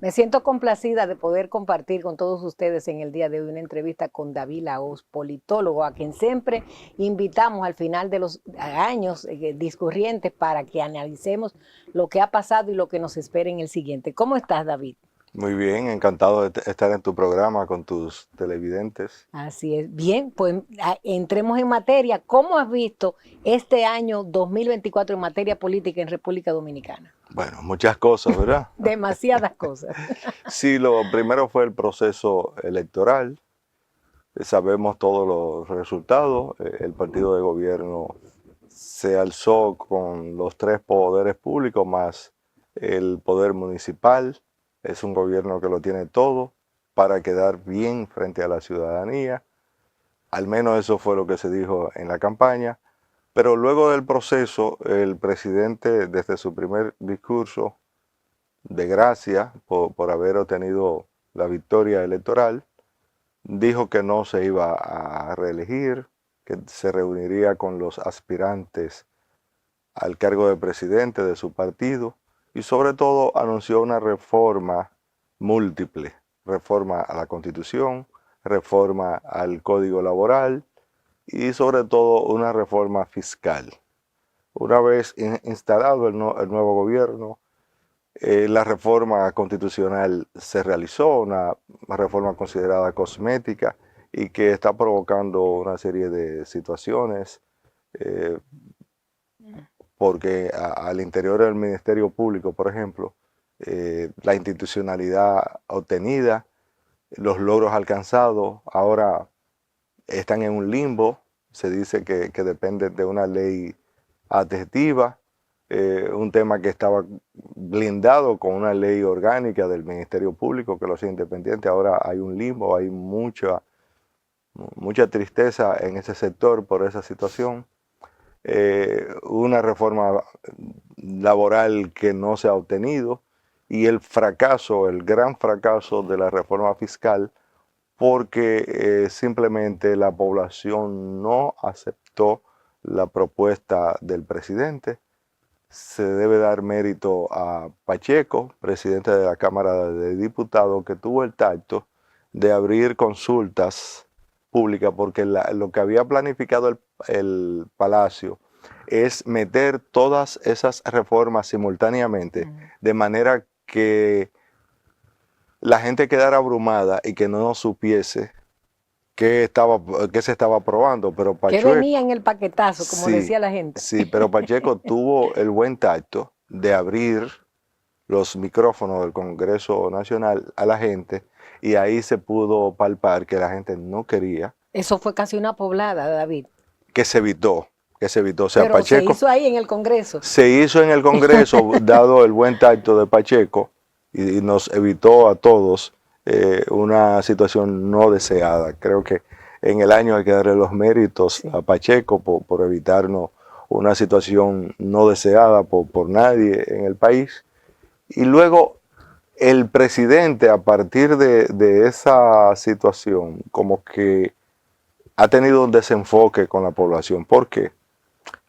Me siento complacida de poder compartir con todos ustedes en el día de hoy una entrevista con David Lahoz, politólogo, a quien siempre invitamos al final de los años discurrientes para que analicemos lo que ha pasado y lo que nos espera en el siguiente. ¿Cómo estás, David? Muy bien, encantado de estar en tu programa con tus televidentes. Así es. Bien, pues entremos en materia. ¿Cómo has visto este año 2024 en materia política en República Dominicana? Bueno, muchas cosas, ¿verdad? Demasiadas cosas. Sí, lo primero fue el proceso electoral. Sabemos todos los resultados. El partido de gobierno se alzó con los tres poderes públicos más el poder municipal. Es un gobierno que lo tiene todo para quedar bien frente a la ciudadanía. Al menos eso fue lo que se dijo en la campaña. Pero luego del proceso, el presidente, desde su primer discurso de gracia por haber obtenido la victoria electoral, dijo que no se iba a reelegir, que se reuniría con los aspirantes al cargo de presidente de su partido y sobre todo anunció una reforma múltiple, reforma a la Constitución, reforma al Código Laboral y sobre todo una reforma fiscal. Una vez instalado el nuevo gobierno, la reforma constitucional se realizó, una reforma considerada cosmética y que está provocando una serie de situaciones, eh, porque al interior del Ministerio Público, por ejemplo, la institucionalidad obtenida, los logros alcanzados, ahora están en un limbo. Se dice que depende de una ley adjetiva, un tema que estaba blindado con una ley orgánica del Ministerio Público que lo hacía independiente. Ahora hay un limbo, hay mucha tristeza en ese sector por esa situación. Una reforma laboral que no se ha obtenido y el fracaso, el gran fracaso de la reforma fiscal, porque simplemente la población no aceptó la propuesta del presidente. Se debe dar mérito a Pacheco, presidente de la Cámara de Diputados, que tuvo el tacto de abrir consultas públicas, porque lo que había planificado el Palacio es meter todas esas reformas simultáneamente, de manera que la gente quedara abrumada y que no supiese qué se estaba aprobando, pero Que venía en el paquetazo, como Sí, decía la gente. sí, pero Pacheco tuvo el buen tacto de abrir los micrófonos del Congreso Nacional a la gente y ahí se pudo palpar que la gente no quería, Eso fue casi una poblada, David. que se evitó, que se evitó. O sea, Pero se Pacheco hizo ahí en el Congreso. se hizo en el Congreso, dado el buen tacto de Pacheco, y nos evitó a todos una situación no deseada. Creo que en el año hay que darle los méritos Sí. a Pacheco por evitarnos una situación no deseada por nadie en el país. Y luego el presidente, a partir de esa situación, como que ha tenido un desenfoque con la población. ¿Por qué?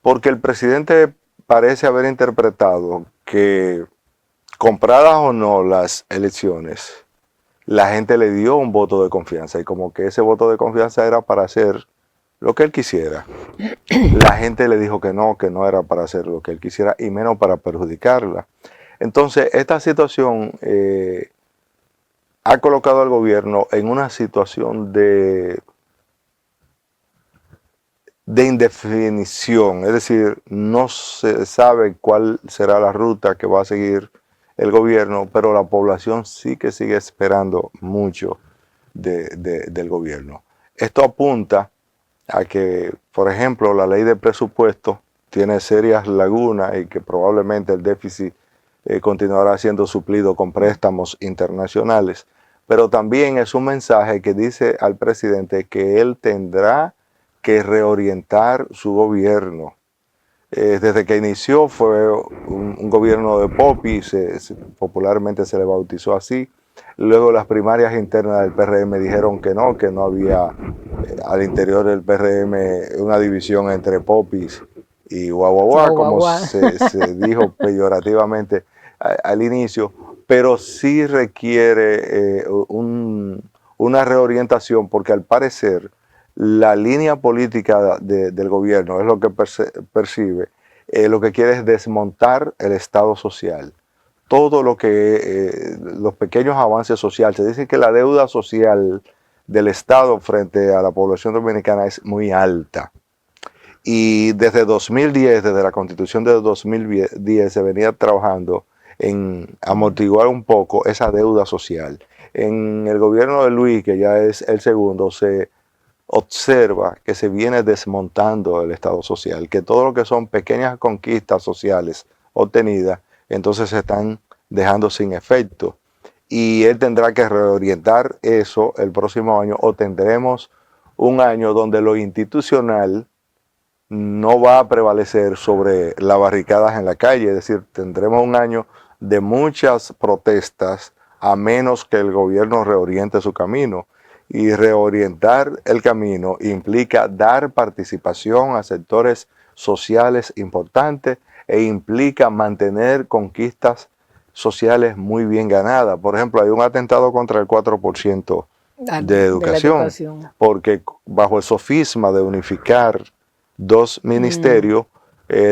Porque el presidente parece haber interpretado que, compradas o no las elecciones, la gente le dio un voto de confianza y como que ese voto de confianza era para hacer lo que él quisiera. La gente le dijo que no era para hacer lo que él quisiera y menos para perjudicarla. Entonces, esta situación ha colocado al gobierno en una situación de indefinición, es decir, no se sabe cuál será la ruta que va a seguir el gobierno, pero la población sí que sigue esperando mucho del gobierno. Esto apunta a que, por ejemplo, la ley de presupuesto tiene serias lagunas y que probablemente el déficit continuará siendo suplido con préstamos internacionales, pero también es un mensaje que dice al presidente que él tendrá que reorientar su gobierno. Desde que inició fue un gobierno de Popi, popularmente se le bautizó así. Luego las primarias internas del PRM dijeron que no había al interior del PRM una división entre Popis y Guaguaguá, como Guau. se dijo peyorativamente al inicio. pero sí requiere una reorientación porque al parecer la línea política del gobierno es lo que percibe, lo que quiere es desmontar el Estado social. Todo lo que, los pequeños avances sociales, se dice que la deuda social del Estado frente a la población dominicana es muy alta. Y desde 2010, desde la constitución de 2010, se venía trabajando en amortiguar un poco esa deuda social. En el gobierno de Luis, que ya es el segundo, se observa que se viene desmontando el Estado social, que todo lo que son pequeñas conquistas sociales obtenidas, entonces se están dejando sin efecto. Y él tendrá que reorientar eso el próximo año, o tendremos un año donde lo institucional no va a prevalecer sobre las barricadas en la calle, es decir, tendremos un año de muchas protestas a menos que el gobierno reoriente su camino. Y reorientar el camino implica dar participación a sectores sociales importantes e implica mantener conquistas sociales muy bien ganadas. Por ejemplo, hay un atentado contra el 4% de educación, porque bajo el sofisma de unificar dos ministerios,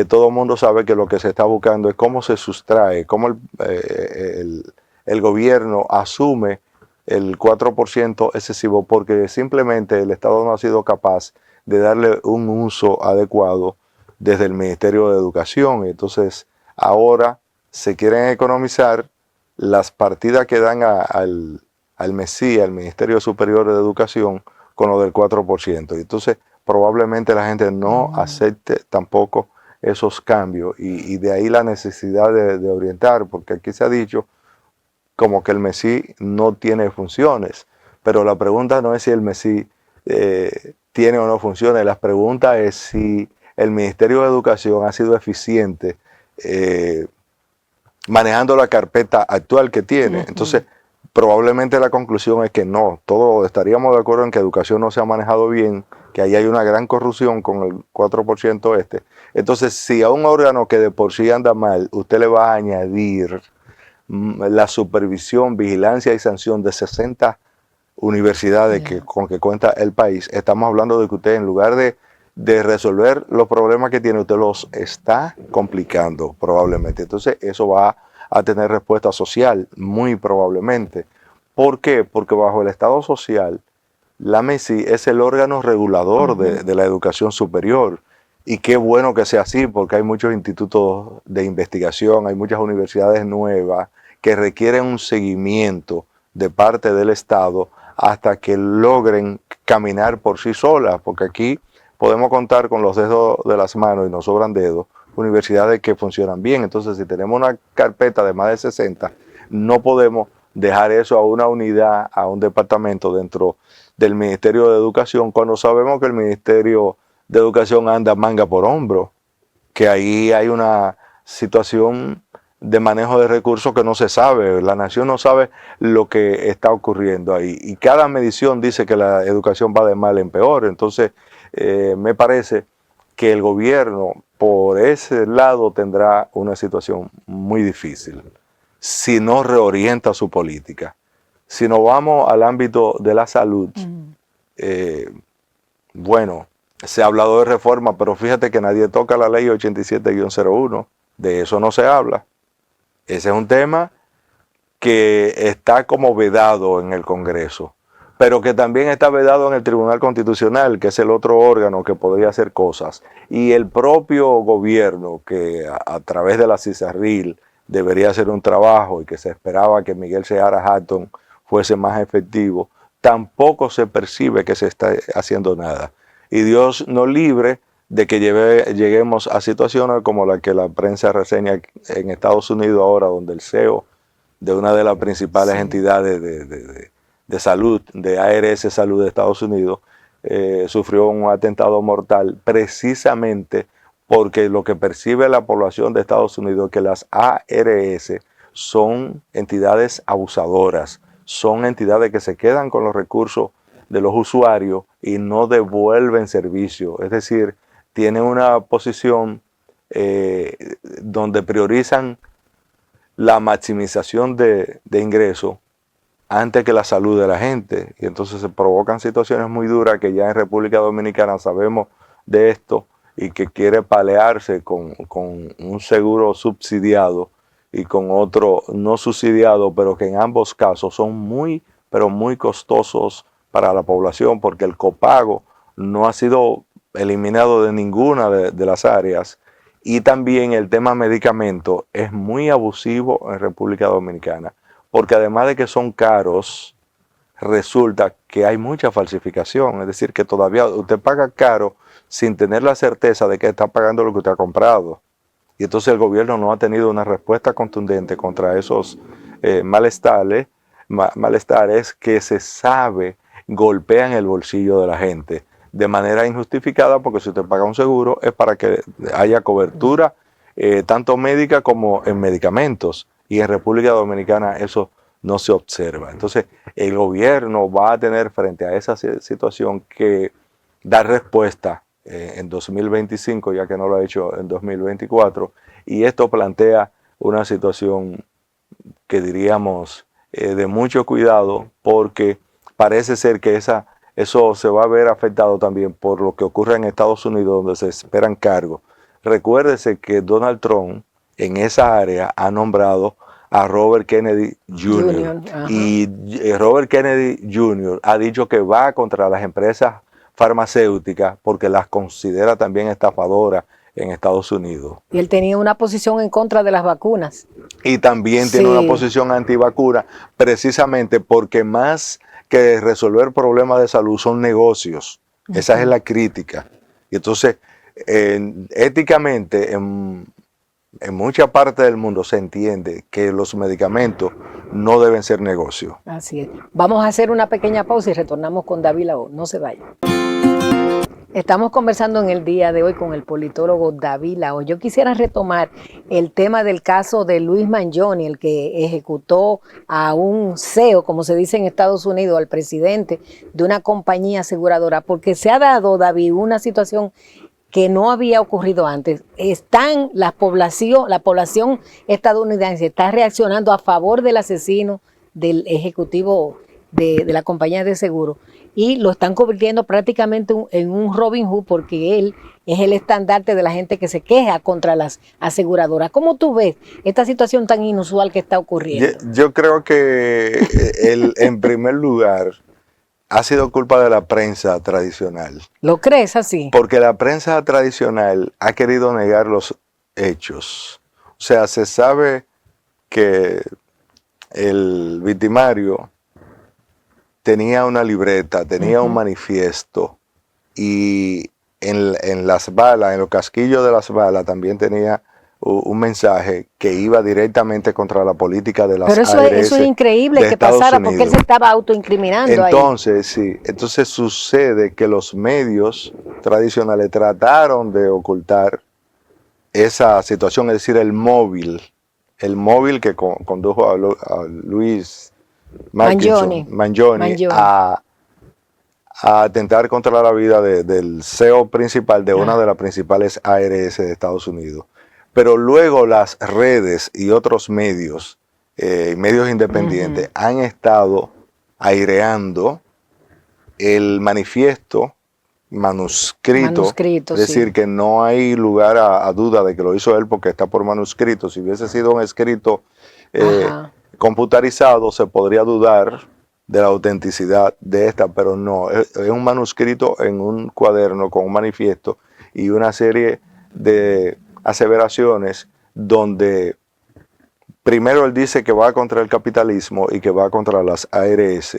todo el mundo sabe que lo que se está buscando es cómo se sustrae, cómo el gobierno asume el 4% excesivo, porque simplemente el Estado no ha sido capaz de darle un uso adecuado desde el Ministerio de Educación. Entonces, ahora se quieren economizar las partidas que dan al MESI, al Ministerio Superior de Educación, con lo del 4%. Y entonces, probablemente la gente no acepte tampoco esos cambios, y de ahí la necesidad de orientar, porque aquí se ha dicho como que el MESI no tiene funciones, pero la pregunta no es si el MESI tiene o no funciones, la pregunta es si el Ministerio de Educación ha sido eficiente manejando la carpeta actual que tiene. Entonces, probablemente la conclusión es que no, todos estaríamos de acuerdo en que educación no se ha manejado bien, que ahí hay una gran corrupción con el 4% este. Entonces, si a un órgano que de por sí anda mal, usted le va a añadir la supervisión, vigilancia y sanción de 60 universidades con que cuenta el país, estamos hablando de que usted, en lugar de resolver los problemas que tiene, usted los está complicando probablemente. Entonces eso va a tener respuesta social, muy probablemente. ¿Por qué? Porque bajo el Estado social, la MESI es el órgano regulador de la educación superior. Y qué bueno que sea así, porque hay muchos institutos de investigación, hay muchas universidades nuevas que requieren un seguimiento de parte del Estado hasta que logren caminar por sí solas, porque aquí podemos contar con los dedos de las manos y nos sobran dedos, universidades que funcionan bien. Entonces, si tenemos una carpeta de más de 60, no podemos dejar eso a una unidad, a un departamento dentro del Ministerio de Educación, cuando sabemos que el Ministerio de Educación anda manga por hombro, que ahí hay una situación de manejo de recursos que no se sabe, la nación no sabe lo que está ocurriendo ahí, y cada medición dice que la educación va de mal en peor. Entonces, me parece que el gobierno por ese lado tendrá una situación muy difícil si no reorienta su política. Si nos vamos al ámbito de la salud, bueno, se ha hablado de reforma, pero fíjate que nadie toca la ley 87-01, de eso no se habla. Ese es un tema que está como vedado en el Congreso, pero que también está vedado en el Tribunal Constitucional, que es el otro órgano que podría hacer cosas. Y el propio gobierno, que a través de la CISARRIL debería hacer un trabajo y que se esperaba que Miguel Seara Hatton fuese más efectivo, tampoco se percibe que se está haciendo nada. Y Dios nos libre de que lleguemos a situaciones como la que la prensa reseña en Estados Unidos ahora, donde el CEO de una de las principales entidades de salud, de ARS Salud de Estados Unidos, sufrió un atentado mortal precisamente porque lo que percibe la población de Estados Unidos es que las ARS son entidades abusadoras, son entidades que se quedan con los recursos de los usuarios y no devuelven servicio. Es decir, tienen una posición donde priorizan la maximización de ingresos antes que la salud de la gente. Y entonces se provocan situaciones muy duras que ya en República Dominicana sabemos de esto y que quiere palearse con un seguro subsidiado y con otro no subsidiado, pero que en ambos casos son muy, pero muy costosos para la población porque el copago no ha sido eliminado de ninguna de las áreas. Y también el tema medicamento es muy abusivo en República Dominicana, porque además de que son caros, resulta que hay mucha falsificación, es decir, que todavía usted paga caro sin tener la certeza de que está pagando lo que usted ha comprado. Y entonces el gobierno no ha tenido una respuesta contundente contra esos malestares que se sabe golpean el bolsillo de la gente de manera injustificada, porque si usted paga un seguro es para que haya cobertura tanto médica como en medicamentos, y en República Dominicana eso no se observa. Entonces el gobierno va a tener frente a esa situación que dar respuesta en 2025, ya que no lo ha hecho en 2024, y esto plantea una situación que diríamos de mucho cuidado, porque parece ser que eso se va a ver afectado también por lo que ocurre en Estados Unidos, donde se esperan cargos. Recuérdese que Donald Trump en esa área ha nombrado a Robert Kennedy Jr. Y Robert Kennedy Jr. ha dicho que va contra las empresas farmacéuticas porque las considera también estafadoras en Estados Unidos. Y él tenía una posición en contra de las vacunas. Y también tiene una posición antivacuna, precisamente porque más que resolver problemas de salud son negocios. Esa es la crítica. Y entonces, éticamente, en mucha parte del mundo se entiende que los medicamentos no deben ser negocio. Así es. Vamos a hacer una pequeña pausa y retornamos con David Lao. No se vayan. Estamos conversando en el día de hoy con el politólogo David Lao. Yo quisiera retomar el tema del caso de Luis Mangione, el que ejecutó a un CEO, como se dice en Estados Unidos, al presidente de una compañía aseguradora, porque se ha dado, David, una situación que no había ocurrido antes. La población estadounidense está reaccionando a favor del asesino del ejecutivo de la compañía de seguro, y lo están convirtiendo prácticamente en un Robin Hood, porque él es el estandarte de la gente que se queja contra las aseguradoras. ¿Cómo tú ves esta situación tan inusual que está ocurriendo? Yo creo que en primer lugar ha sido culpa de la prensa tradicional. ¿Lo crees así? Porque la prensa tradicional ha querido negar los hechos. O sea, se sabe que el victimario tenía una libreta, tenía un manifiesto, y en las balas, en los casquillos de las balas también tenía un mensaje que iba directamente contra la política de las ARS. Pero eso es increíble que pasara, porque él se estaba autoincriminando ahí. Entonces, sí, entonces sucede que los medios tradicionales trataron de ocultar esa situación, es decir, el móvil que condujo a Luis Mangione a atentar contra la vida del CEO principal de una de las principales ARS de Estados Unidos. Pero luego las redes y otros medios, medios independientes, han estado aireando el manuscrito, es decir, que no hay lugar a duda de que lo hizo él porque está por manuscrito. Si hubiese sido un escrito computarizado, se podría dudar de la autenticidad de esta, pero no, es un manuscrito en un cuaderno con un manifiesto y una serie de aseveraciones donde primero él dice que va contra el capitalismo y que va contra las ARS,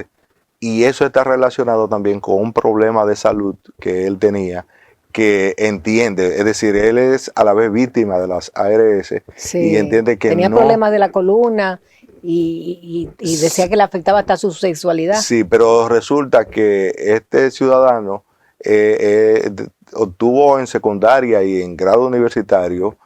y eso está relacionado también con un problema de salud que él tenía, que entiende, es decir, él es a la vez víctima de las ARS, y entiende que tenía problemas de la columna y decía que le afectaba hasta su sexualidad. Sí, pero resulta que este ciudadano obtuvo en secundaria y en grado universitario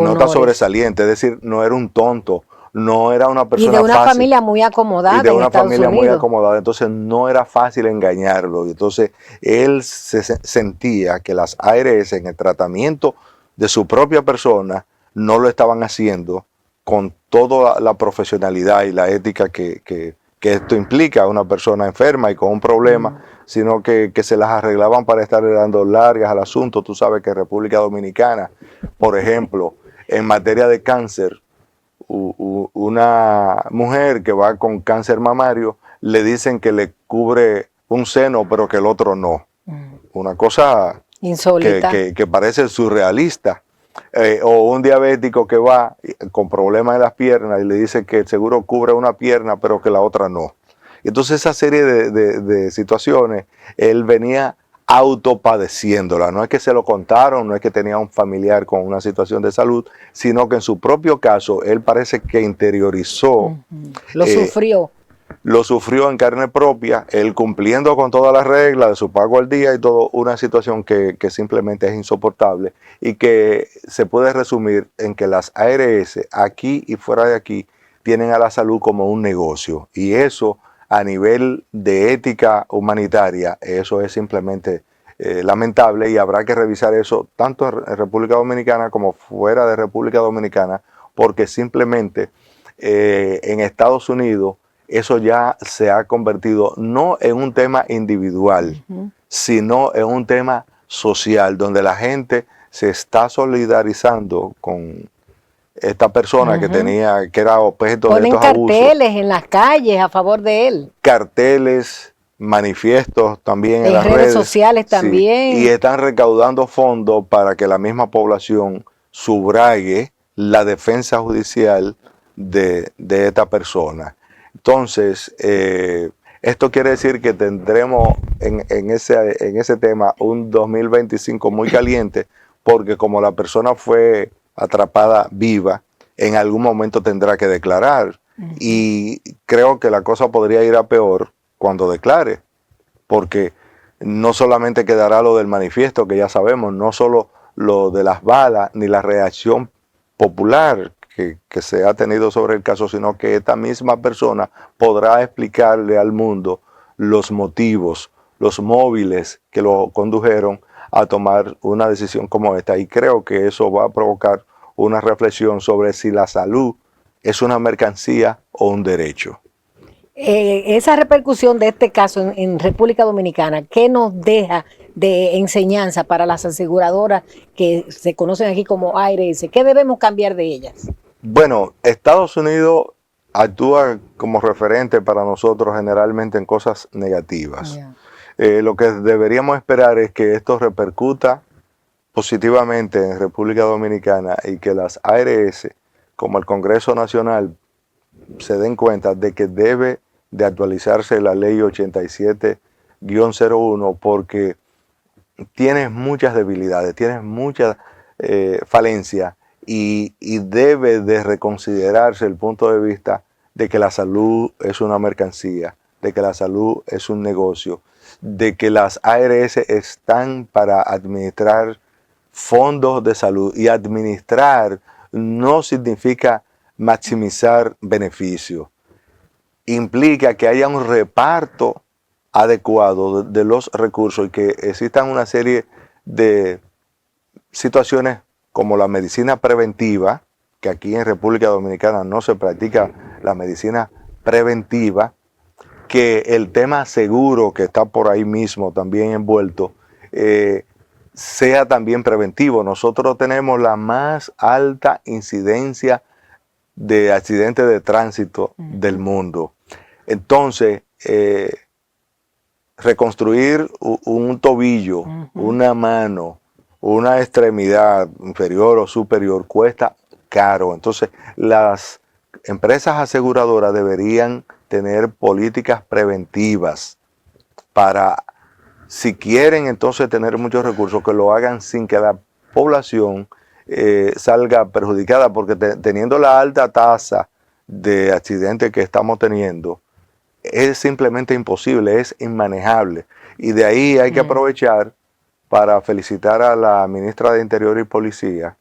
notas sobresalientes, es decir, no era un tonto, no era una persona fácil. Y de una familia muy acomodada. Y de una familia muy acomodada, entonces no era fácil engañarlo. Entonces él sentía que las ARS en el tratamiento de su propia persona no lo estaban haciendo con toda la profesionalidad y la ética que esto implica a una persona enferma y con un problema, sino que se las arreglaban para estar dando largas al asunto. Tú sabes que República Dominicana, por ejemplo, en materia de cáncer, una mujer que va con cáncer mamario, le dicen que le cubre un seno, pero que el otro no. Una cosa insólita, que parece surrealista. O un diabético que va con problemas en las piernas y le dice que el seguro cubre una pierna, pero que la otra no. Entonces esa serie de situaciones, él venía autopadeciéndola. No es que se lo contaron, no es que tenía un familiar con una situación de salud, sino que en su propio caso, él parece que interiorizó. Lo sufrió. Lo sufrió en carne propia, él cumpliendo con todas las reglas de su pago al día y todo, una situación que simplemente es insoportable y que se puede resumir en que las ARS aquí y fuera de aquí tienen a la salud como un negocio, y eso a nivel de ética humanitaria, eso es simplemente lamentable, y habrá que revisar eso tanto en República Dominicana como fuera de República Dominicana, porque simplemente en Estados Unidos eso ya se ha convertido no en un tema individual, sino en un tema social, donde la gente se está solidarizando con esta persona que era objeto de estos abusos. Ponen carteles en las calles a favor de él. Carteles, manifiestos también en las redes sociales también. Sí, y están recaudando fondos para que la misma población subraye la defensa judicial de esta persona. Entonces, esto quiere decir que tendremos en ese tema un 2025 muy caliente, porque como la persona fue atrapada viva, en algún momento tendrá que declarar. Y creo que la cosa podría ir a peor cuando declare, porque no solamente quedará lo del manifiesto, que ya sabemos, no solo lo de las balas, ni la reacción popular que se ha tenido sobre el caso, sino que esta misma persona podrá explicarle al mundo los motivos, los móviles que lo condujeron a tomar una decisión como esta. Y creo que eso va a provocar una reflexión sobre si la salud es una mercancía o un derecho. Esa repercusión de este caso en República Dominicana, ¿qué nos deja de enseñanza para las aseguradoras que se conocen aquí como ARS? ¿Qué debemos cambiar de ellas? Bueno, Estados Unidos actúa como referente para nosotros generalmente en cosas negativas. Lo que deberíamos esperar es que esto repercuta positivamente en República Dominicana y que las ARS, como el Congreso Nacional, se den cuenta de que debe de actualizarse la ley 87-01, porque tienes muchas debilidades, tienes muchas falencias, y debe de reconsiderarse el punto de vista de que la salud es una mercancía, de que la salud es un negocio, de que las ARS están para administrar fondos de salud, y administrar no significa maximizar beneficios. Implica que haya un reparto adecuado de los recursos y que existan una serie de situaciones como la medicina preventiva, que aquí en República Dominicana no se practica la medicina preventiva, que el tema seguro que está por ahí mismo también envuelto, sea también preventivo. Nosotros tenemos la más alta incidencia de accidentes de tránsito del mundo. Entonces, reconstruir un tobillo, una mano, una extremidad inferior o superior cuesta caro. Entonces, las empresas aseguradoras deberían tener políticas preventivas para, si quieren entonces tener muchos recursos, que lo hagan sin que la población salga perjudicada, porque teniendo la alta tasa de accidentes que estamos teniendo, es simplemente imposible, es inmanejable. Y de ahí hay que aprovechar para felicitar a la ministra de Interior y Policía,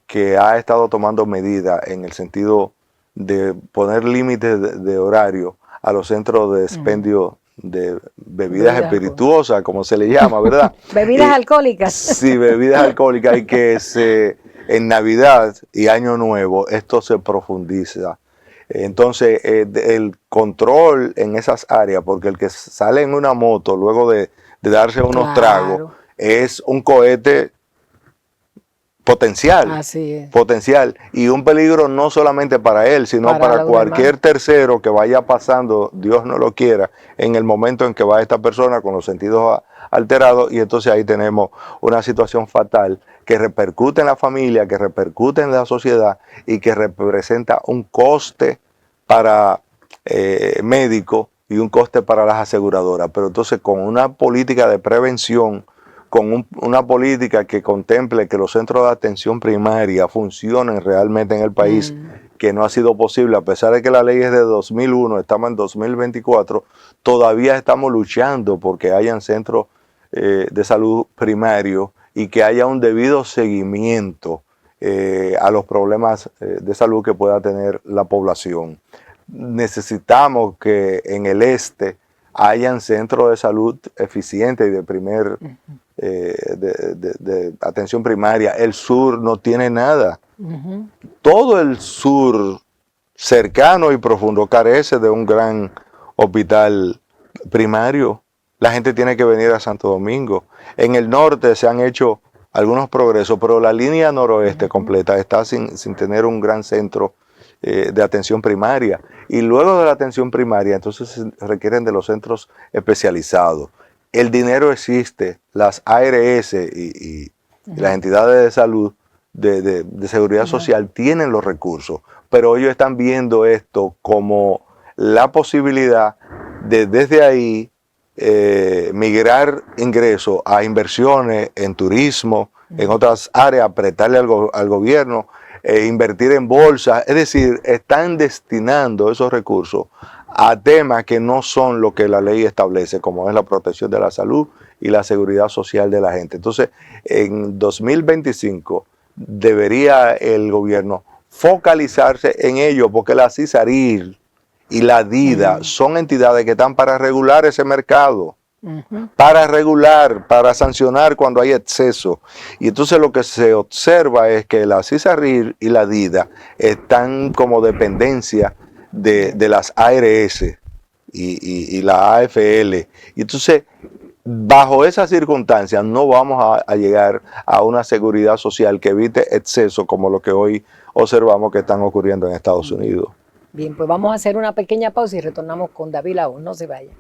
que ha estado tomando medidas en el sentido de poner límites de horario a los centros de expendio de bebidas espirituosas, como se le llama, ¿verdad? Bebidas alcohólicas. Sí, bebidas alcohólicas, y que se en Navidad y Año Nuevo esto se profundiza. Entonces, el control en esas áreas, porque el que sale en una moto luego de darse unos tragos Claro, es un cohete potencial, así es. potencial, y un peligro no solamente para él, sino Para para los demás. cualquier tercero que vaya pasando, Dios no lo quiera, en el momento en que va esta persona con los sentidos alterados, y entonces ahí tenemos una situación fatal que repercute en la familia, que repercute en la sociedad y que representa un coste para médico y un coste para las aseguradoras. Pero entonces con una política de prevención, con una política que contemple que los centros de atención primaria funcionen realmente en el país, que no ha sido posible, a pesar de que la ley es de 2001, estamos en 2024, todavía estamos luchando porque hayan centros de salud primario y que haya un debido seguimiento a los problemas de salud que pueda tener la población. Necesitamos que en el este hayan centros de salud eficientes y de de atención primaria. El sur no tiene nada. Todo el sur cercano y profundo carece de un gran hospital primario. La gente tiene que venir a Santo Domingo. En el norte se han hecho algunos progresos, pero la línea noroeste completa está sin tener un gran centro de atención primaria. Y luego de la atención primaria, entonces se requieren de los centros especializados. El dinero existe, las ARS y las entidades de salud, de seguridad social, tienen los recursos, pero ellos están viendo esto como la posibilidad de desde ahí migrar ingresos a inversiones en turismo, en otras áreas, apretarle al gobierno, invertir en bolsa. Es decir, están destinando esos recursos a temas que no son lo que la ley establece, como es la protección de la salud y la seguridad social de la gente. Entonces, en 2025 debería el gobierno focalizarse en ello, porque la CISARIL y la DIDA son entidades que están para regular ese mercado, para regular, para sancionar cuando hay exceso. Y entonces lo que se observa es que la CISARIL y la DIDA están como dependencia de las ARS y la AFL. Y entonces, bajo esas circunstancias, no vamos a llegar a una seguridad social que evite exceso como lo que hoy observamos que están ocurriendo en Estados Unidos. Bien, pues vamos a hacer una pequeña pausa y retornamos con David Laos. No se vaya.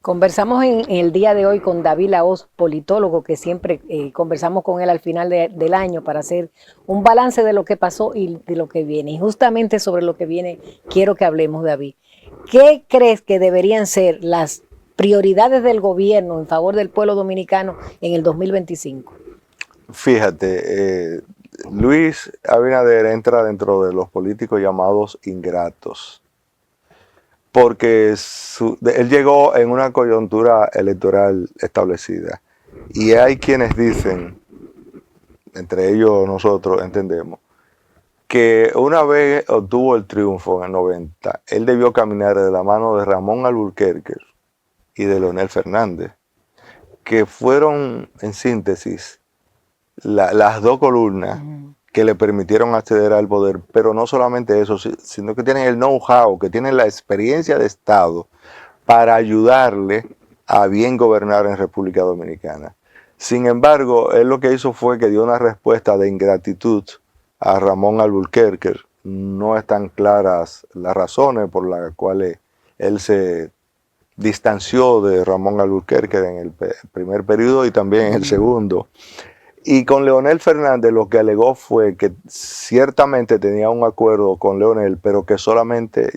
Conversamos en el día de hoy con David Laos, politólogo, que siempre conversamos con él al final del año para hacer un balance de lo que pasó y de lo que viene. Y justamente sobre lo que viene quiero que hablemos, David. ¿Qué crees que deberían ser las prioridades del gobierno en favor del pueblo dominicano en el 2025? Fíjate, Luis Abinader entra dentro de los políticos llamados ingratos, porque él llegó en una coyuntura electoral establecida. Y hay quienes dicen, entre ellos nosotros entendemos, que una vez obtuvo el triunfo en el 90, él debió caminar de la mano de Ramón Alburquerque y de Leonel Fernández, que fueron, en síntesis, las dos columnas que le permitieron acceder al poder. Pero no solamente eso, sino que tienen el know-how, que tienen la experiencia de Estado para ayudarle a bien gobernar en República Dominicana. Sin embargo, él lo que hizo fue que dio una respuesta de ingratitud a Ramón Alburquerque. No están claras las razones por las cuales él se distanció de Ramón Alburquerque en el primer periodo y también en el segundo. Y con Leonel Fernández lo que alegó fue que ciertamente tenía un acuerdo con Leonel, pero que solamente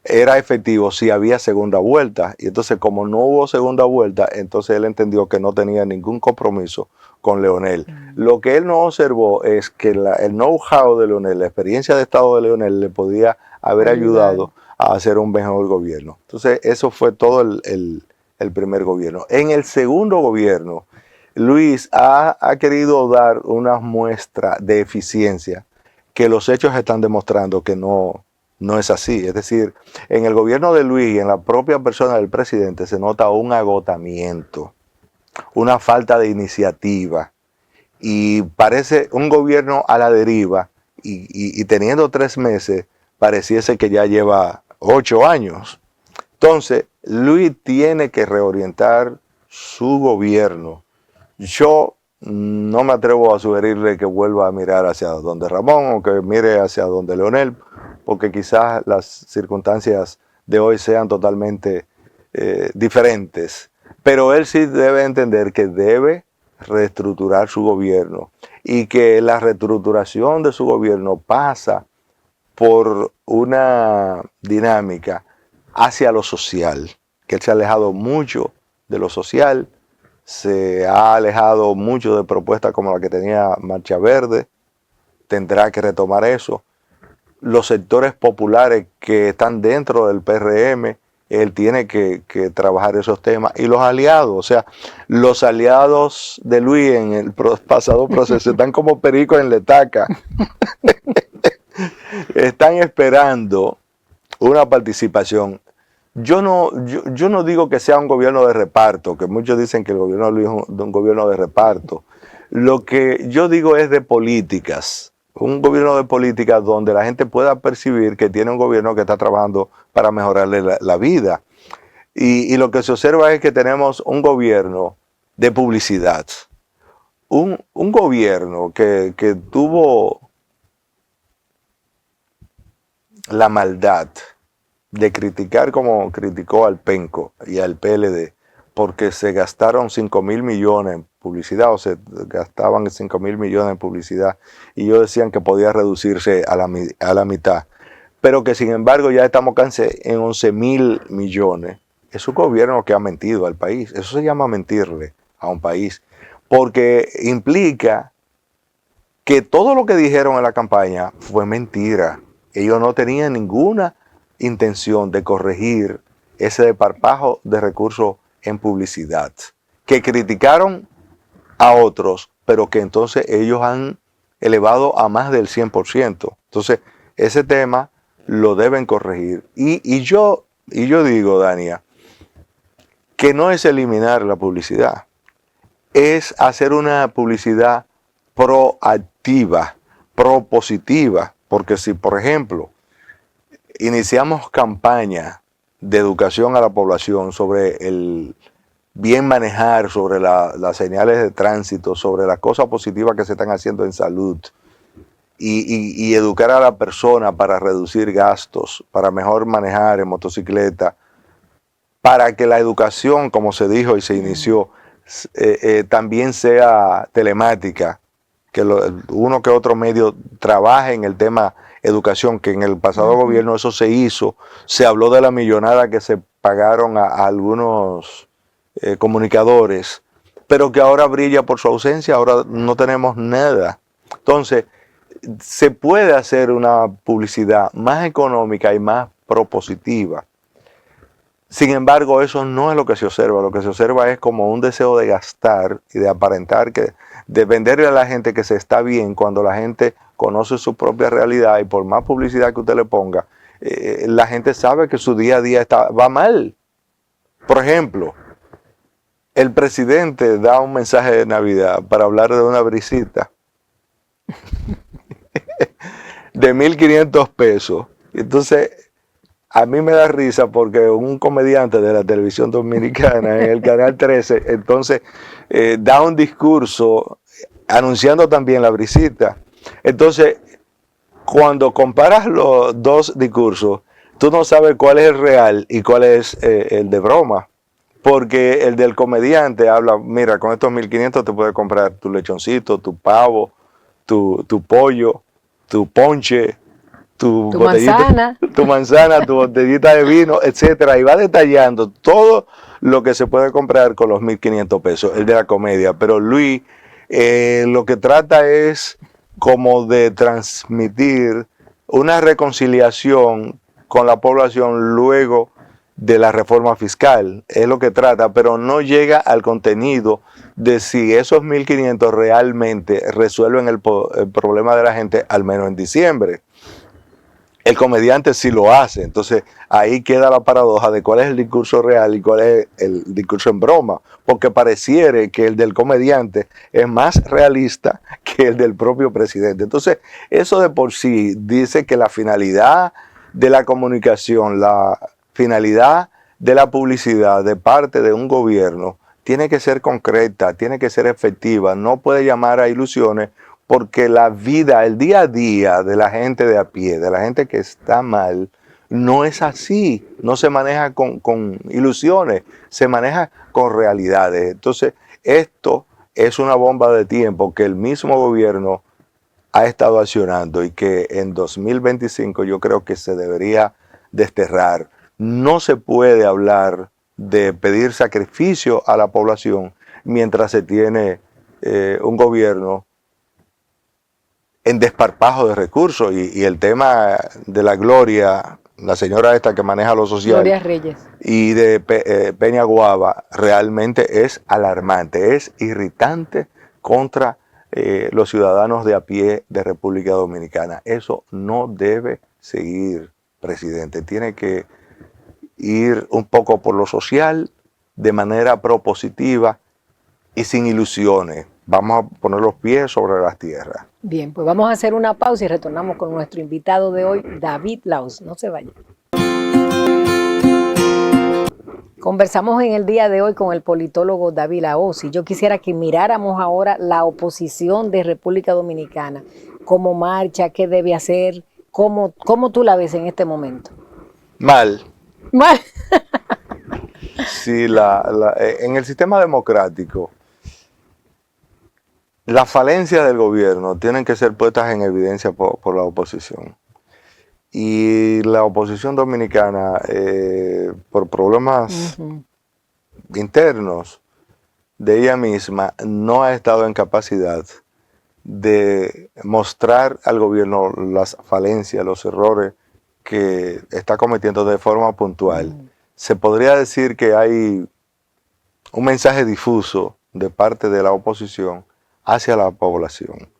era efectivo si había segunda vuelta. Y entonces, como no hubo segunda vuelta, entonces él entendió que no tenía ningún compromiso con Leonel. Lo que él no observó es que el know-how de Leonel, la experiencia de Estado de Leonel, le podía haber ayudado a hacer un mejor gobierno. Entonces, eso fue todo el primer gobierno. En el segundo gobierno, Luis ha querido dar una muestra de eficiencia que los hechos están demostrando que no no es así. Es decir, en el gobierno de Luis y en la propia persona del presidente se nota un agotamiento, una falta de iniciativa y parece un gobierno a la deriva y teniendo 3 meses pareciese que ya lleva 8 años. Entonces, Luis tiene que reorientar su gobierno. Yo no me atrevo a sugerirle que vuelva a mirar hacia donde Ramón o que mire hacia donde Leonel, porque quizás las circunstancias de hoy sean totalmente diferentes. Pero él sí debe entender que debe reestructurar su gobierno y que la reestructuración de su gobierno pasa por una dinámica hacia lo social, que él se ha alejado mucho de lo social, se ha alejado mucho de propuestas como la que tenía Marcha Verde, tendrá que retomar eso. Los sectores populares que están dentro del PRM, él tiene que trabajar esos temas. Y los aliados, o sea, los aliados de Luis en el pasado proceso están como pericos en la estaca. Están esperando una participación. Yo no digo que sea un gobierno de reparto, que muchos dicen que el gobierno de Luis es un gobierno de reparto. Lo que yo digo es de políticas. Un gobierno de políticas donde la gente pueda percibir que tiene un gobierno que está trabajando para mejorarle la vida. Y lo que se observa es que tenemos un gobierno de publicidad. Un gobierno que tuvo la maldad de criticar como criticó al Penco y al PLD, porque se gastaron 5.000 millones en publicidad, o se gastaban 5.000 millones en publicidad, y ellos decían que podía reducirse a la mitad, pero que sin embargo ya estamos casi en 11.000 millones. Es un gobierno que ha mentido al país. Eso se llama mentirle a un país, porque implica que todo lo que dijeron en la campaña fue mentira. Ellos no tenían ninguna intención de corregir ese desparpajo de recursos en publicidad, que criticaron a otros, pero que entonces ellos han elevado a más del 100%. Entonces, ese tema lo deben corregir. Y yo digo, Dania, que no es eliminar la publicidad, es hacer una publicidad proactiva, propositiva, porque si, por ejemplo, iniciamos campaña de educación a la población sobre el bien manejar, sobre las señales de tránsito, sobre las cosas positivas que se están haciendo en salud y educar a la persona para reducir gastos, para mejor manejar en motocicleta, para que la educación, como se dijo y se inició, también sea telemática, que uno que otro medio trabaje en el tema educación, que en el pasado gobierno eso se hizo. Se habló de la millonada que se pagaron a algunos comunicadores, pero que ahora brilla por su ausencia. Ahora no tenemos nada. Entonces, se puede hacer una publicidad más económica y más propositiva. Sin embargo, eso no es lo que se observa. Lo que se observa es como un deseo de gastar y de aparentar, de venderle a la gente que se está bien, cuando la gente conoce su propia realidad, y por más publicidad que usted le ponga, la gente sabe que su día a día va mal. Por ejemplo, el presidente da un mensaje de Navidad para hablar de una brisita de 1.500 pesos. Entonces, a mí me da risa porque un comediante de la televisión dominicana en el canal 13, entonces da un discurso anunciando también la brisita. Entonces, cuando comparas los dos discursos, tú no sabes cuál es el real y cuál es el de broma. Porque el del comediante habla, mira, con estos 1.500 te puedes comprar tu lechoncito, tu pavo, tu pollo, tu ponche, tu manzana, tu botellita de vino, etcétera, y va detallando todo lo que se puede comprar con los 1.500 pesos, el de la comedia. Pero Luis lo que trata es como de transmitir una reconciliación con la población luego de la reforma fiscal, es lo que trata, pero no llega al contenido de si esos 1.500 realmente resuelven el problema de la gente, al menos en diciembre. el comediante sí lo hace. Entonces ahí queda la paradoja de cuál es el discurso real y cuál es el discurso en broma, porque pareciere que el del comediante es más realista que el del propio presidente. Entonces eso de por sí dice que la finalidad de la comunicación, la finalidad de la publicidad de parte de un gobierno tiene que ser concreta, tiene que ser efectiva, no puede llamar a ilusiones, porque la vida, el día a día de la gente de a pie, de la gente que está mal, no es así, no se maneja con ilusiones, se maneja con realidades. Entonces, esto es una bomba de tiempo que el mismo gobierno ha estado accionando y que en 2025 yo creo que se debería desterrar. No se puede hablar de pedir sacrificio a la población mientras se tiene un gobierno en desparpajo de recursos y el tema de la Gloria, la señora esta que maneja lo social, Gloria Reyes, y de Peña Guava, realmente es alarmante, es irritante contra los ciudadanos de a pie de República Dominicana. Eso no debe seguir, presidente. Tiene que ir un poco por lo social, de manera propositiva y sin ilusiones. Vamos a poner los pies sobre las tierras. bien, pues vamos a hacer una pausa y retornamos con nuestro invitado de hoy, David Laos. No se vaya. Conversamos en el día de hoy con el politólogo David Laos y yo quisiera que miráramos ahora la oposición de República Dominicana, cómo marcha, qué debe hacer, cómo tú la ves en este momento. Mal. Mal. Sí, en el sistema democrático, las falencias del gobierno tienen que ser puestas en evidencia por la oposición. Y la oposición dominicana, por problemas internos de ella misma, no ha estado en capacidad de mostrar al gobierno las falencias, los errores que está cometiendo de forma puntual. Se podría decir que hay un mensaje difuso de parte de la oposición hacia la población.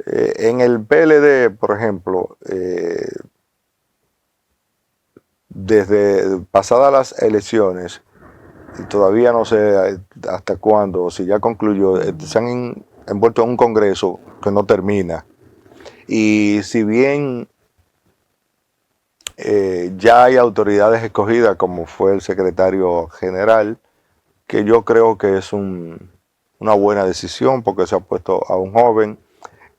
En el PLD, por ejemplo, desde pasadas las elecciones, y todavía no sé hasta cuándo, o si ya concluyó, se han envuelto en un congreso que no termina. Y si bien ya hay autoridades escogidas, como fue el secretario general, que yo creo que es una buena decisión, porque se ha puesto a un joven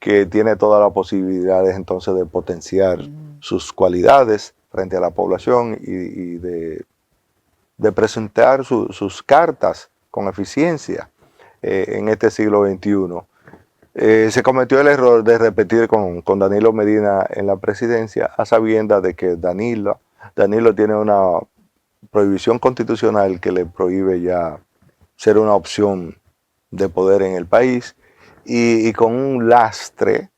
que tiene todas las posibilidades entonces de potenciar sus cualidades frente a la población y de presentar sus cartas con eficiencia en este siglo XXI. Se cometió el error de repetir con Danilo Medina en la presidencia, a sabiendas de que Danilo tiene una prohibición constitucional que le prohíbe ya ser una opción de poder en el país y con un lastre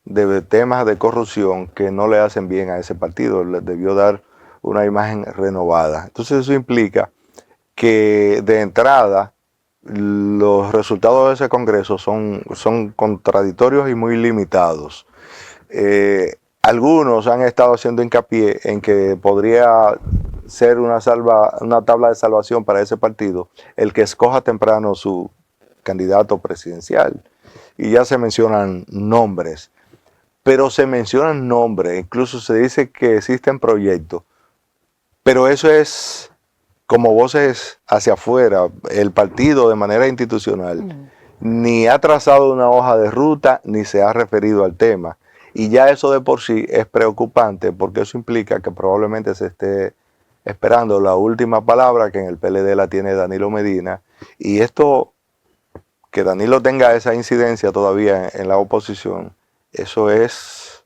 de temas de corrupción que no le hacen bien a ese partido. Le debió dar una imagen renovada. Entonces eso implica que de entrada los resultados de ese congreso son contradictorios y muy limitados. Algunos han estado haciendo hincapié en que podría ser una tabla de salvación para ese partido el que escoja temprano su candidato presidencial. Y ya se mencionan nombres, pero se mencionan nombres, incluso se dice que existen proyectos, pero eso es como voces hacia afuera. El partido de manera institucional ni ha trazado una hoja de ruta ni se ha referido al tema. Y ya eso de por sí es preocupante, porque eso implica que probablemente se esté esperando la última palabra, que en el PLD la tiene Danilo Medina. Y esto, que Danilo tenga esa incidencia todavía en la oposición, eso es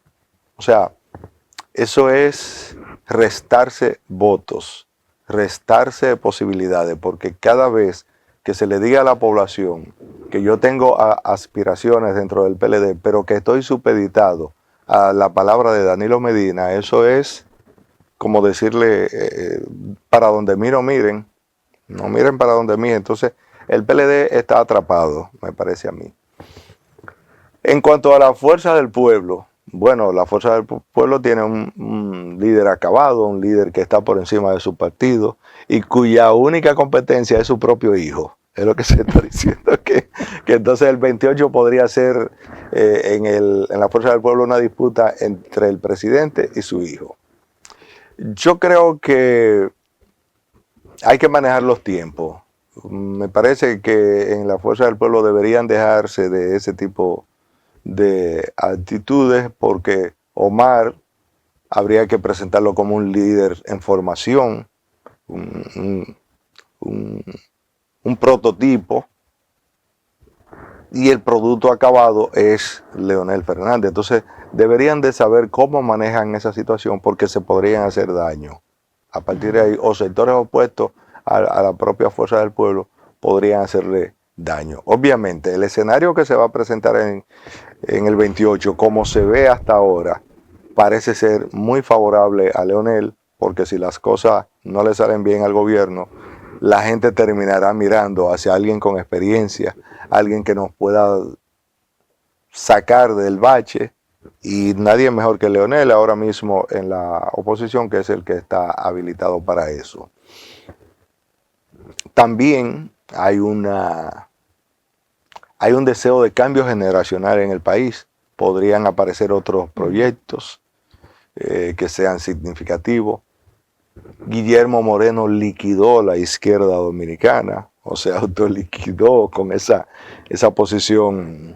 restarse votos, restarse posibilidades, porque cada vez que se le diga a la población que yo tengo aspiraciones dentro del PLD, pero que estoy supeditado a la palabra de Danilo Medina, eso es como decirle, para donde miro, miren, no miren para donde miren. Entonces, el PLD está atrapado, me parece a mí. En cuanto a la fuerza del pueblo, Bueno, la Fuerza del Pueblo tiene un líder acabado, un líder que está por encima de su partido y cuya única competencia es su propio hijo. Es lo que se está diciendo, que entonces el 28 podría ser en la Fuerza del Pueblo una disputa entre el presidente y su hijo. Yo creo que hay que manejar los tiempos. Me parece que en la Fuerza del Pueblo deberían dejarse de ese tipo de actitudes porque Omar habría que presentarlo como un líder en formación, un, un, un prototipo, y el producto acabado es Leonel Fernández. Entonces deberían de saber cómo manejan esa situación porque se podrían hacer daño. A partir de ahí, o sectores opuestos a la propia Fuerza del Pueblo podrían hacerle daño. Obviamente, el escenario que se va a presentar en el 28, como se ve hasta ahora, parece ser muy favorable a Leonel, porque si las cosas no le salen bien al gobierno, la gente terminará mirando hacia alguien con experiencia, alguien que nos pueda sacar del bache, y nadie mejor que Leonel ahora mismo en la oposición, que es el que está habilitado para eso. También hay un deseo de cambio generacional en el país. Podrían aparecer otros proyectos que sean significativos. Guillermo Moreno liquidó la izquierda dominicana, o se autoliquidó con esa posición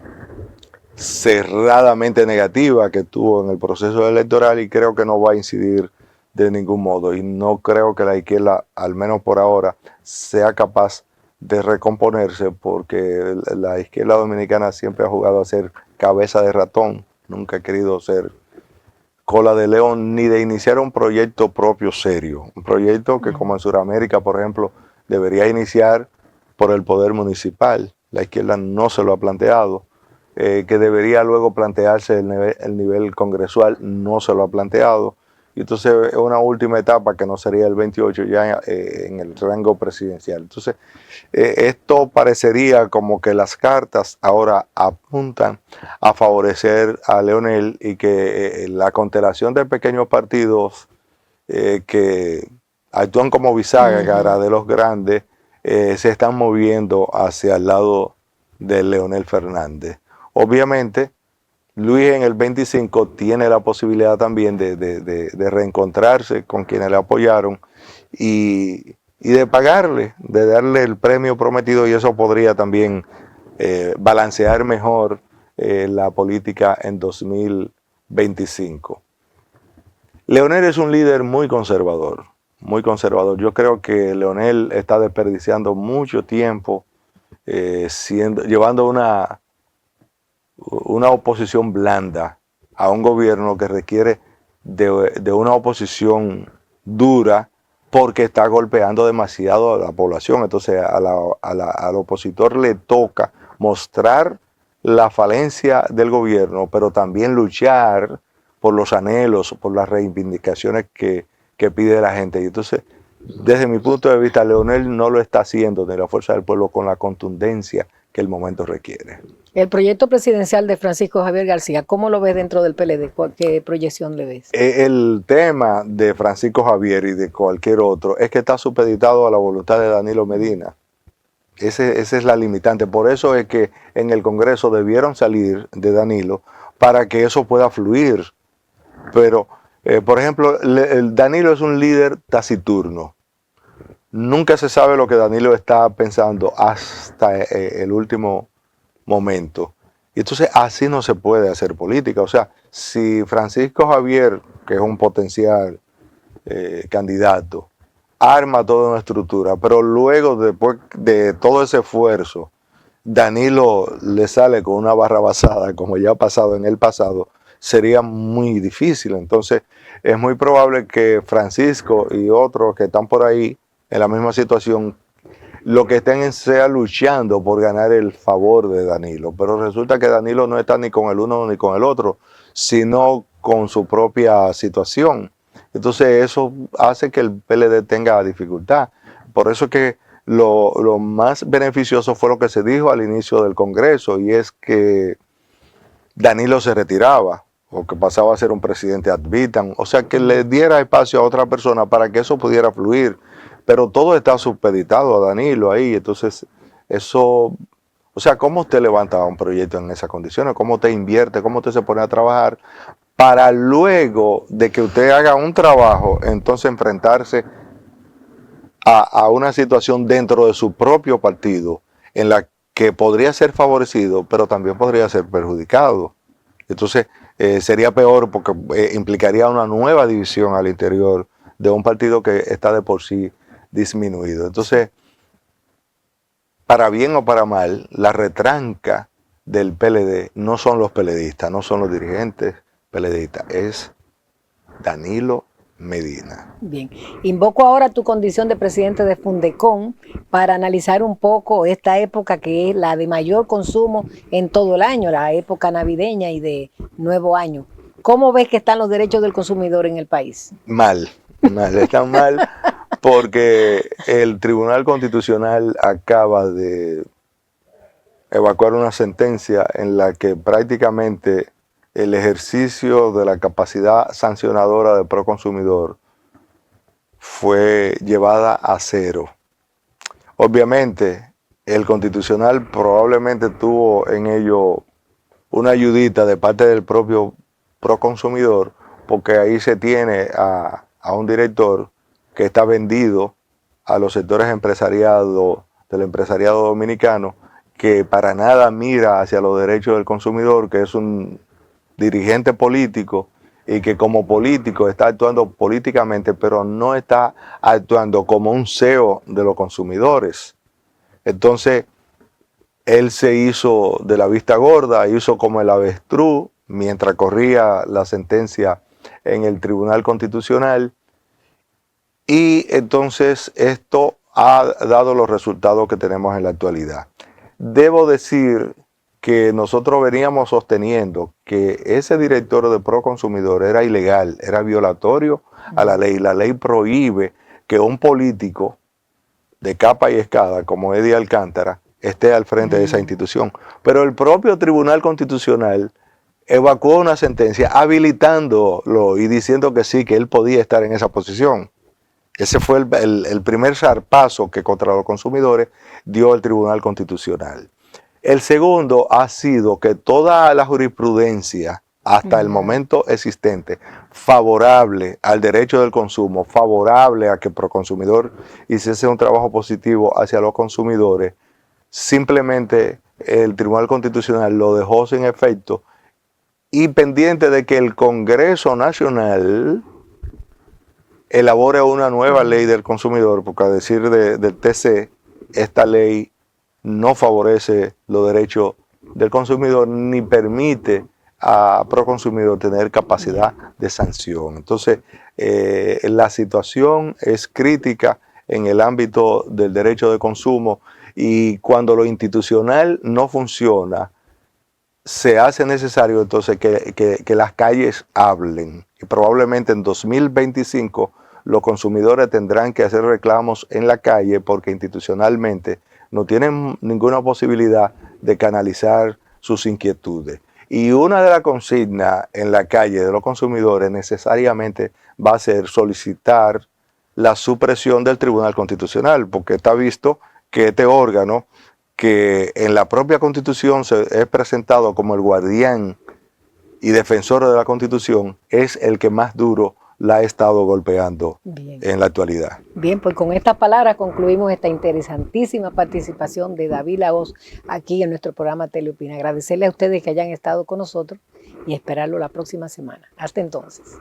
cerradamente negativa que tuvo en el proceso electoral, y creo que no va a incidir de ningún modo, y no creo que la izquierda, al menos por ahora, sea capaz de recomponerse, porque la izquierda dominicana siempre ha jugado a ser cabeza de ratón, nunca ha querido ser cola de león, ni de iniciar un proyecto propio serio, un proyecto que como en Sudamérica, por ejemplo, debería iniciar por el poder municipal. La izquierda no se lo ha planteado. Que debería luego plantearse el nivel congresual, no se lo ha planteado. Y entonces es una última etapa que no sería el 28 ya en el rango presidencial. Entonces esto parecería como que las cartas ahora apuntan a favorecer a Leonel, y que la constelación de pequeños partidos que actúan como bisagra de los grandes se están moviendo hacia el lado de Leonel Fernández. Obviamente, Luis en el 25 tiene la posibilidad también de reencontrarse con quienes le apoyaron y de pagarle, de darle el premio prometido, y eso podría también balancear mejor la política en 2025. Leonel es un líder muy conservador, muy conservador. Yo creo que Leonel está desperdiciando mucho tiempo llevando una oposición blanda a un gobierno que requiere de una oposición dura, porque está golpeando demasiado a la población. Entonces al opositor le toca mostrar la falencia del gobierno, pero también luchar por los anhelos, por las reivindicaciones que pide la gente. Y entonces, desde mi punto de vista, Leonel no lo está haciendo de la Fuerza del Pueblo con la contundencia que el momento requiere. El proyecto presidencial de Francisco Javier García, ¿cómo lo ves dentro del PLD? ¿Qué proyección le ves? El tema de Francisco Javier y de cualquier otro es que está supeditado a la voluntad de Danilo Medina. Esa es la limitante. Por eso es que en el Congreso debieron salir de Danilo para que eso pueda fluir. Pero, por ejemplo, Danilo es un líder taciturno. Nunca se sabe lo que Danilo está pensando hasta el último momento. Y entonces así no se puede hacer política. O sea, si Francisco Javier, que es un potencial candidato, arma toda una estructura, pero luego, después de todo ese esfuerzo, Danilo le sale con una barra basada, como ya ha pasado en el pasado, sería muy difícil. Entonces es muy probable que Francisco y otros que están por ahí en la misma situación, lo que estén sea luchando por ganar el favor de Danilo. Pero resulta que Danilo no está ni con el uno ni con el otro, sino con su propia situación. Entonces eso hace que el PLD tenga dificultad. Por eso es que lo más beneficioso fue lo que se dijo al inicio del Congreso, y es que Danilo se retiraba. o que pasaba a ser un presidente ad vitam, o sea, que le diera espacio a otra persona para que eso pudiera fluir, pero todo está supeditado a Danilo ahí, entonces eso, o sea, ¿cómo usted levanta un proyecto en esas condiciones? ¿Cómo usted invierte? ¿Cómo usted se pone a trabajar para luego de que usted haga un trabajo, entonces enfrentarse a una situación dentro de su propio partido en la que podría ser favorecido, pero también podría ser perjudicado? Entonces, sería peor porque implicaría una nueva división al interior de un partido que está de por sí disminuido. Entonces, para bien o para mal, la retranca del PLD no son los PLDistas, no son los dirigentes PLDistas, es Danilo Medina. Bien, invoco ahora tu condición de presidente de Fundecon para analizar un poco esta época que es la de mayor consumo en todo el año, la época navideña y de Nuevo Año. ¿Cómo ves que están los derechos del consumidor en el país? Mal, están mal porque el Tribunal Constitucional acaba de evacuar una sentencia en la que prácticamente el ejercicio de la capacidad sancionadora del Proconsumidor fue llevada a cero. Obviamente, el Constitucional probablemente tuvo en ello una ayudita de parte del propio Proconsumidor, porque ahí se tiene a un director que está vendido a los sectores del empresariado dominicano, que para nada mira hacia los derechos del consumidor, que es un dirigente político y que como político está actuando políticamente, pero no está actuando como un CEO de los consumidores. Entonces, él se hizo de la vista gorda, hizo como el avestruz mientras corría la sentencia en el Tribunal Constitucional, y entonces esto ha dado los resultados que tenemos en la actualidad. Debo decir que nosotros veníamos sosteniendo que ese director de Proconsumidor era ilegal, era violatorio a la ley. La ley prohíbe que un político de capa y escala como Eddie Alcántara esté al frente de esa institución. Pero el propio Tribunal Constitucional evacuó una sentencia habilitándolo y diciendo que sí, que él podía estar en esa posición. Ese fue el primer zarpazo que contra los consumidores dio el Tribunal Constitucional. El segundo ha sido que toda la jurisprudencia hasta el momento existente, favorable al derecho del consumo, favorable a que Proconsumidor hiciese un trabajo positivo hacia los consumidores, simplemente el Tribunal Constitucional lo dejó sin efecto y pendiente de que el Congreso Nacional elabore una nueva ley del consumidor, porque a decir del TC, esta ley no favorece los derechos del consumidor ni permite a Proconsumidor tener capacidad de sanción. Entonces, la situación es crítica en el ámbito del derecho de consumo, y cuando lo institucional no funciona, se hace necesario entonces que las calles hablen. Y probablemente en 2025 los consumidores tendrán que hacer reclamos en la calle porque institucionalmente no tienen ninguna posibilidad de canalizar sus inquietudes. Y una de las consignas en la calle de los consumidores necesariamente va a ser solicitar la supresión del Tribunal Constitucional, porque está visto que este órgano, que en la propia Constitución se es presentado como el guardián y defensor de la Constitución, es el que más duro la ha estado golpeando en la actualidad. Bien, pues con estas palabras concluimos esta interesantísima participación de David Lagos aquí en nuestro programa Teleopina. Agradecerle a ustedes que hayan estado con nosotros y esperarlo la próxima semana. Hasta entonces.